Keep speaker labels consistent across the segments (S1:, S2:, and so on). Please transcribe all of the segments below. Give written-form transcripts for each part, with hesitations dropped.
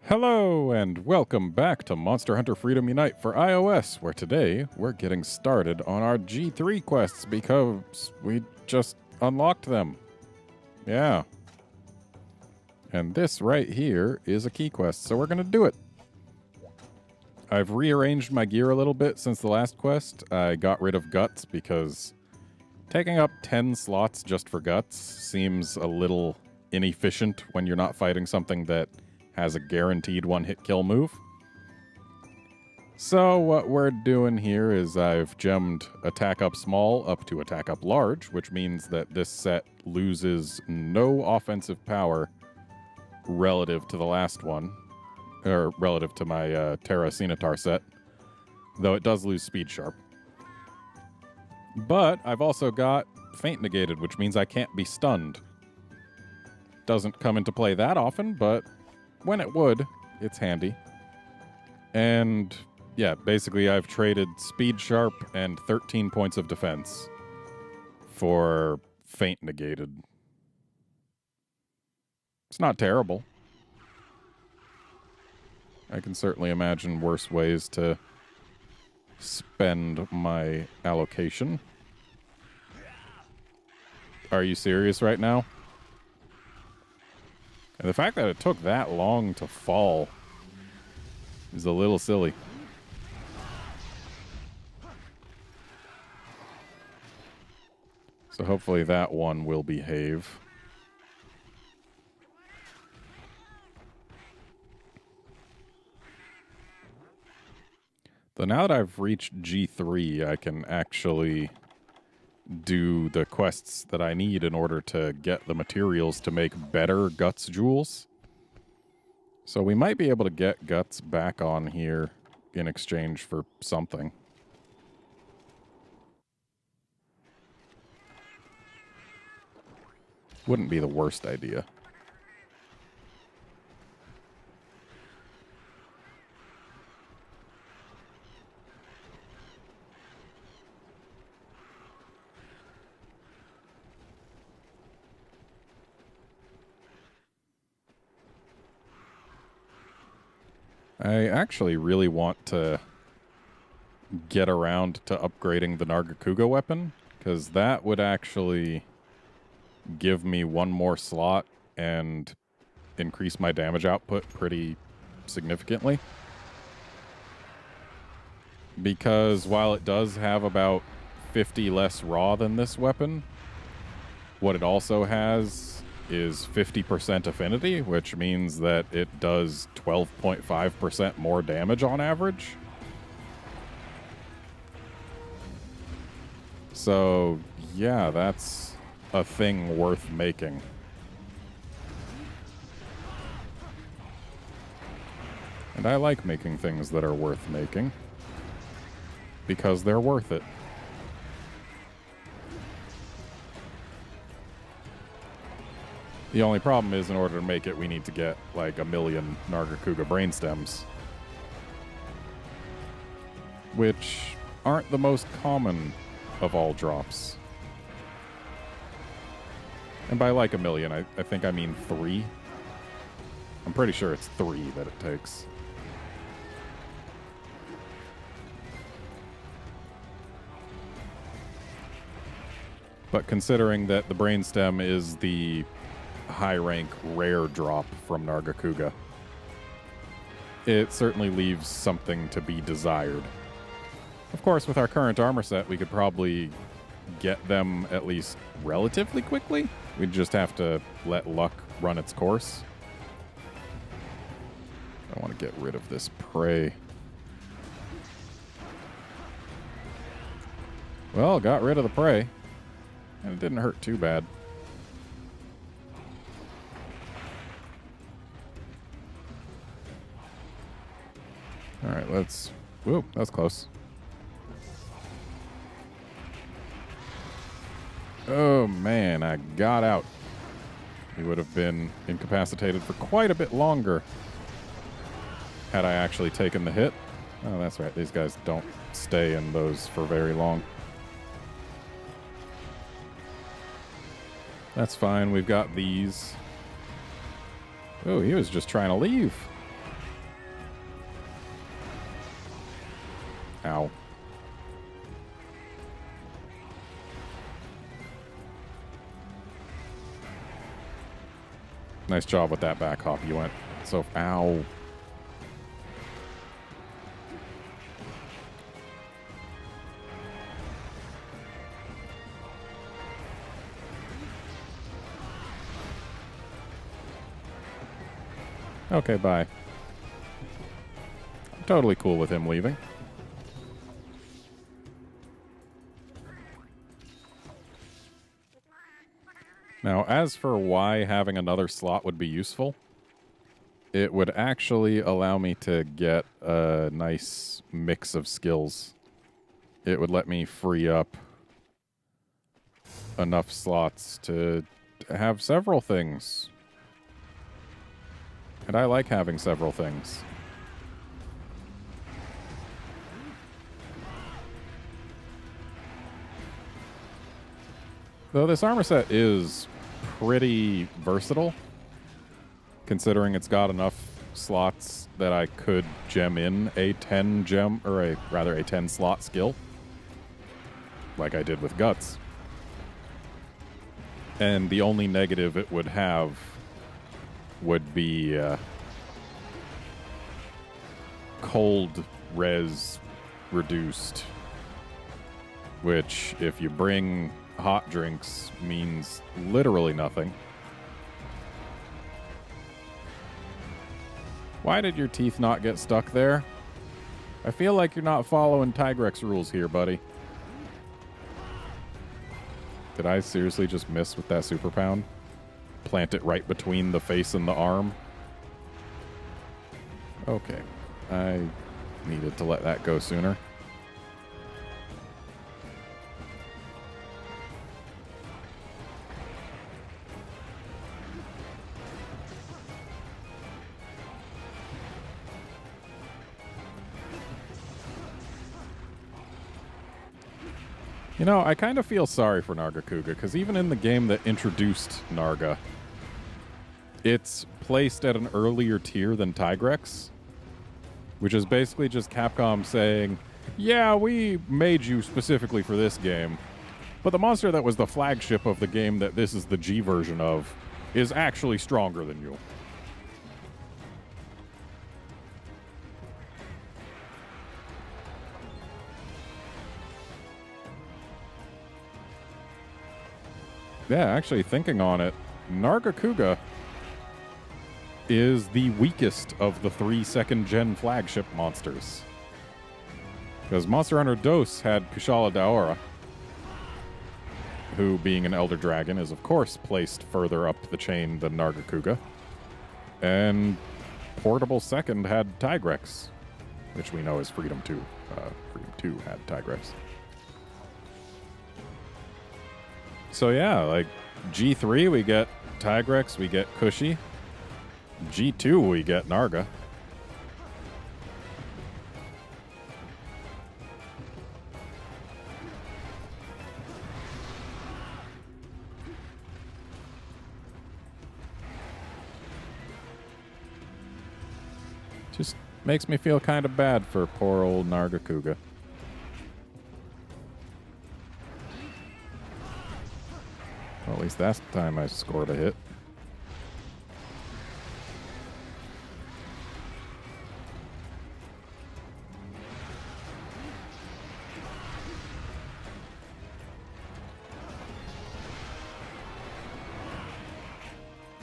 S1: Hello and welcome back to Monster Hunter Freedom Unite for iOS, where today we're getting started on our G3 quests because we just unlocked them. Yeah. And this right here is a key quest, so we're going to do it. I've rearranged my gear a little bit since the last quest. I got rid of guts because taking up 10 slots just for guts seems a little inefficient when you're not fighting something that has a guaranteed one-hit kill move. So what we're doing here is I've gemmed attack up small up to attack up large, which means that this set loses no offensive power relative to the last one, or relative to my Terra Cenotar set, though it does lose speed sharp. But I've also got feint negated, which means I can't be stunned. Doesn't come into play that often, but when it would, it's handy. And yeah, basically I've traded speed sharp and 13 points of defense for feint negated. It's not terrible. I can certainly imagine worse ways to spend my allocation. Are you serious right now? And the fact that it took that long to fall is a little silly. So hopefully that one will behave. So now that I've reached G3, I can actually do the quests that I need in order to get the materials to make better Guts jewels. So we might be able to get Guts back on here in exchange for something. Wouldn't be the worst idea. I actually really want to get around to upgrading the Nargacuga weapon, because that would actually give me one more slot and increase my damage output pretty significantly. Because while it does have about 50 less raw than this weapon, what it also has is 50% affinity, which means that it does 12.5% more damage on average. So, yeah, that's a thing worth making. And I like making things that are worth making, because they're worth it. The only problem is, in order to make it, we need to get like 1 million Nargacuga brainstems, which aren't the most common of all drops. And by like 1 million, I think I mean 3. I'm pretty sure it's 3 that it takes. But considering that the brainstem is the high-rank rare drop from Nargacuga, it certainly leaves something to be desired. Of course, with our current armor set, we could probably get them at least relatively quickly. We'd just have to let luck run its course. I want to get rid of this prey. Well, got rid of the prey, and it didn't hurt too bad. All right, let's... Whoa, that was close. Oh, man, I got out. He would have been incapacitated for quite a bit longer had I actually taken the hit. Oh, that's right. These guys don't stay in those for very long. That's fine. We've got these. Oh, he was just trying to leave. Nice job with that back hop. You went so... Ow. Okay, bye. I'm totally cool with him leaving. Now, as for why having another slot would be useful, it would actually allow me to get a nice mix of skills. It would let me free up enough slots to have several things. And I like having several things. Though this armor set is pretty versatile, considering it's got enough slots that I could gem in a 10 gem, or a 10 slot skill, like I did with Guts. And the only negative it would have would be cold res reduced, which if you bring hot drinks means literally nothing. Why did your teeth not get stuck there? I feel like you're not following Tigrex rules here, buddy. Did I seriously just miss with that super pound? Plant it right between the face and the arm? Okay. I needed to let that go sooner. You know, I kind of feel sorry for Nargacuga, because even in the game that introduced Narga, it's placed at an earlier tier than Tigrex, which is basically just Capcom saying, yeah, we made you specifically for this game, but the monster that was the flagship of the game that this is the G version of is actually stronger than you. Yeah, actually, thinking on it, Nargacuga is the weakest of the 3 second-gen flagship monsters. Because Monster Hunter DOS had Kushala Daora, who, being an Elder Dragon, is of course placed further up the chain than Nargacuga. And Portable Second had Tigrex, which we know is Freedom 2. Freedom 2 had Tigrex. So yeah, like G3 we get Tigrex, we get Cushy. G2 we get Narga. Just makes me feel kind of bad for poor old Nargacuga. Well, at least that's the time I scored a hit.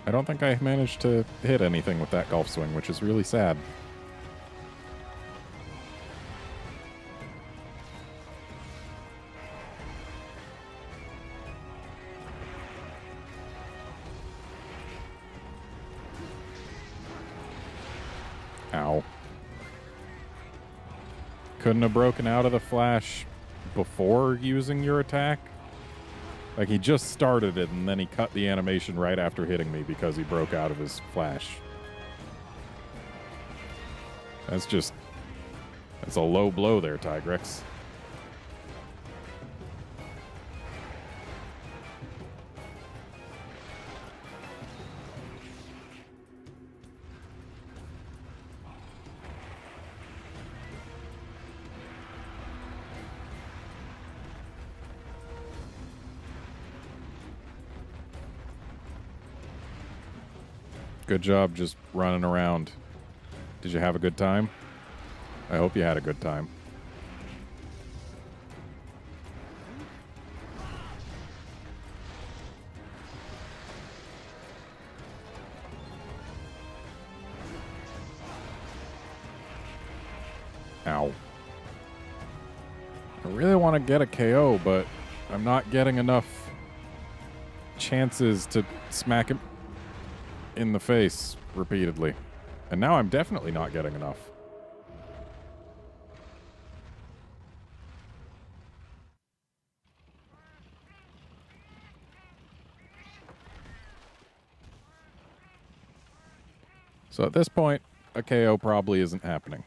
S1: I don't think I managed to hit anything with that golf swing, which is really sad. Ow. Couldn't have broken out of the flash before using your attack? Like, he just started it, and then he cut the animation right after hitting me because he broke out of his flash. That's a low blow there, Tigrex. Good job just running around. Did you have a good time? I hope you had a good time. Ow. I really want to get a KO, but I'm not getting enough chances to smack him in the face repeatedly. And now I'm definitely not getting enough. So at this point, a KO probably isn't happening.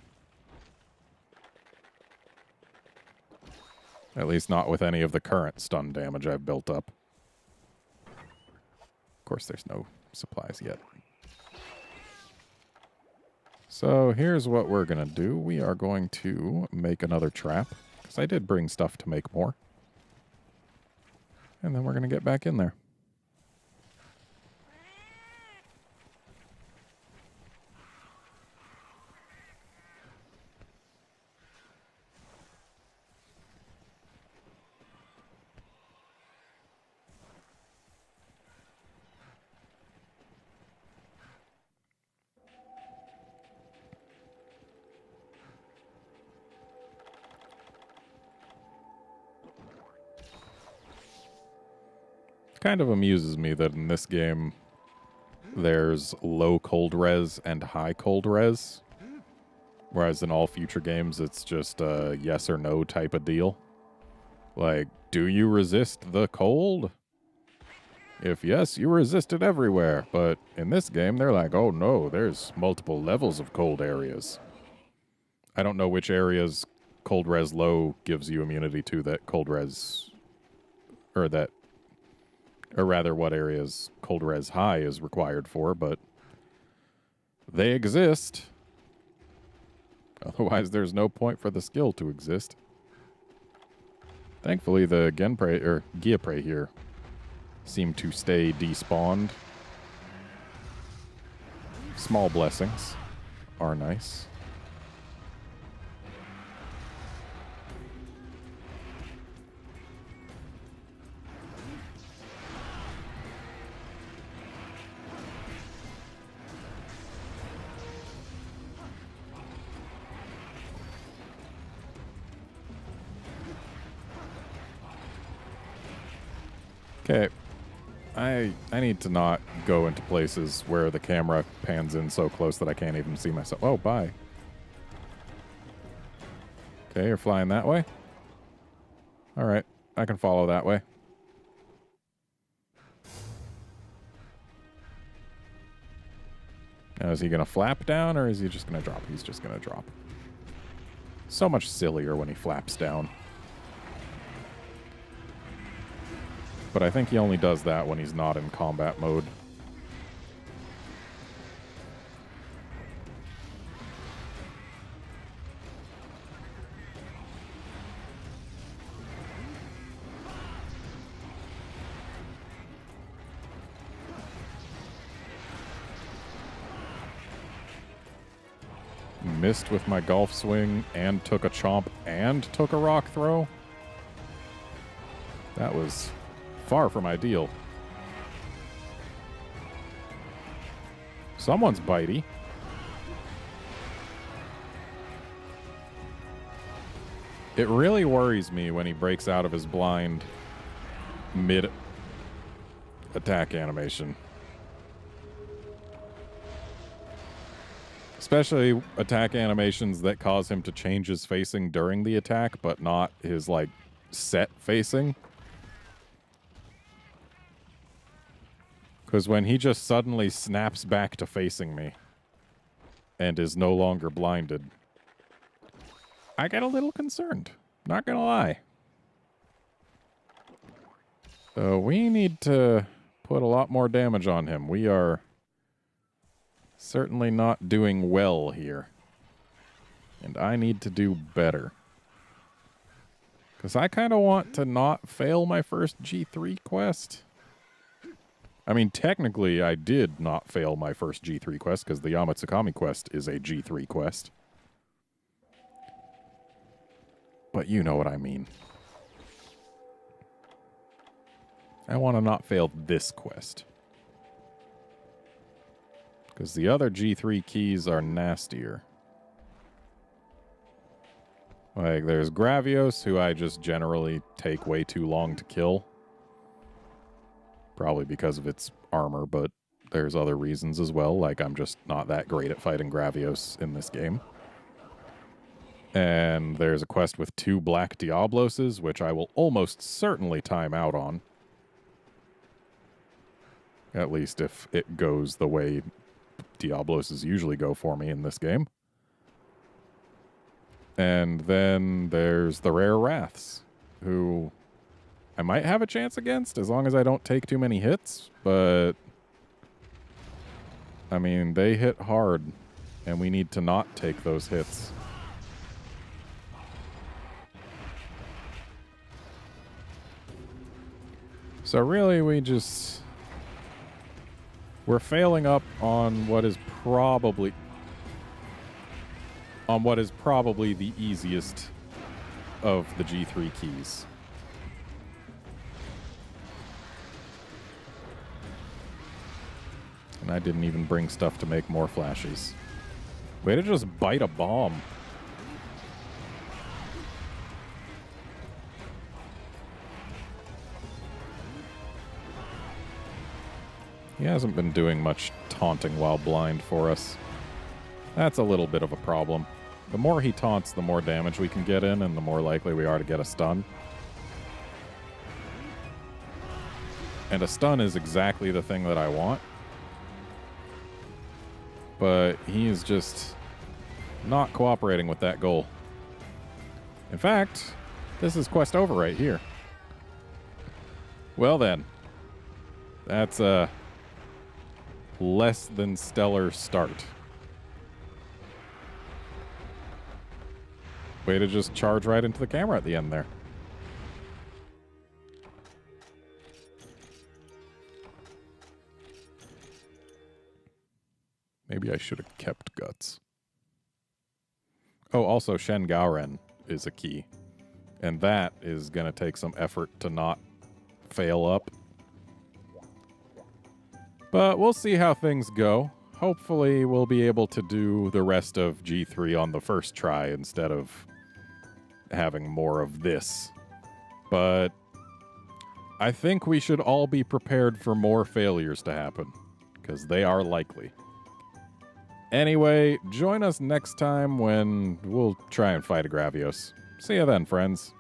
S1: At least not with any of the current stun damage I've built up. Of course, there's no supplies yet. So here's what we're going to do. We are going to make another trap, because I did bring stuff to make more. And then we're going to get back in there. Kind of amuses me that in this game there's low cold res and high cold res, whereas in all future games it's just a yes or no type of deal. Like, do you resist the cold? If yes, you resist it everywhere. But in this game they're like, oh no, there's multiple levels of cold areas. I don't know which areas cold res low gives you immunity to that cold res, or rather what areas cold res high is required for, but they exist. Otherwise, there's no point for the skill to exist. Thankfully, the Genprey, or Giaprey here, seem to stay despawned. Small blessings are nice. Okay, I need to not go into places where the camera pans in so close that I can't even see myself. Oh, bye. Okay, you're flying that way? All right, I can follow that way. Now, is he going to flap down or is he just going to drop? He's just going to drop. So much sillier when he flaps down. But I think he only does that when he's not in combat mode. Missed with my golf swing and took a chomp and took a rock throw. That was far from ideal. Someone's bitey. It really worries me when he breaks out of his blind mid-attack animation. Especially attack animations that cause him to change his facing during the attack, but not his, like, set facing. Because when he just suddenly snaps back to facing me and is no longer blinded, I get a little concerned. Not gonna lie. So we need to put a lot more damage on him. We are certainly not doing well here. And I need to do better. Because I kind of want to not fail my first G3 quest. I mean, technically, I did not fail my first G3 quest because the Yamatsukami quest is a G3 quest. But you know what I mean. I want to not fail this quest. Because the other G3 keys are nastier. Like, there's Gravios, who I just generally take way too long to kill. Probably because of its armor, but there's other reasons as well. Like, I'm just not that great at fighting Gravios in this game. And there's a quest with 2 Black Diabloses, which I will almost certainly time out on. At least if it goes the way Diabloses usually go for me in this game. And then there's the Rare Wraths, who I might have a chance against as long as I don't take too many hits, but I mean, they hit hard, and we need to not take those hits. So really, we're failing up on what is probably the easiest of the G3 keys. And I didn't even bring stuff to make more flashies. Way to just bite a bomb. He hasn't been doing much taunting while blind for us. That's a little bit of a problem. The more he taunts, the more damage we can get in, and the more likely we are to get a stun. And a stun is exactly the thing that I want. But he is just not cooperating with that goal. In fact, this is quest over right here. Well then, that's a less than stellar start. Way to just charge right into the camera at the end there. Maybe I should have kept Guts. Oh, also Shen Gaoren is a key. And that is going to take some effort to not fail up. But we'll see how things go. Hopefully we'll be able to do the rest of G3 on the first try instead of having more of this. But I think we should all be prepared for more failures to happen, because they are likely. Anyway, join us next time when we'll try and fight a Gravios. See you then, friends.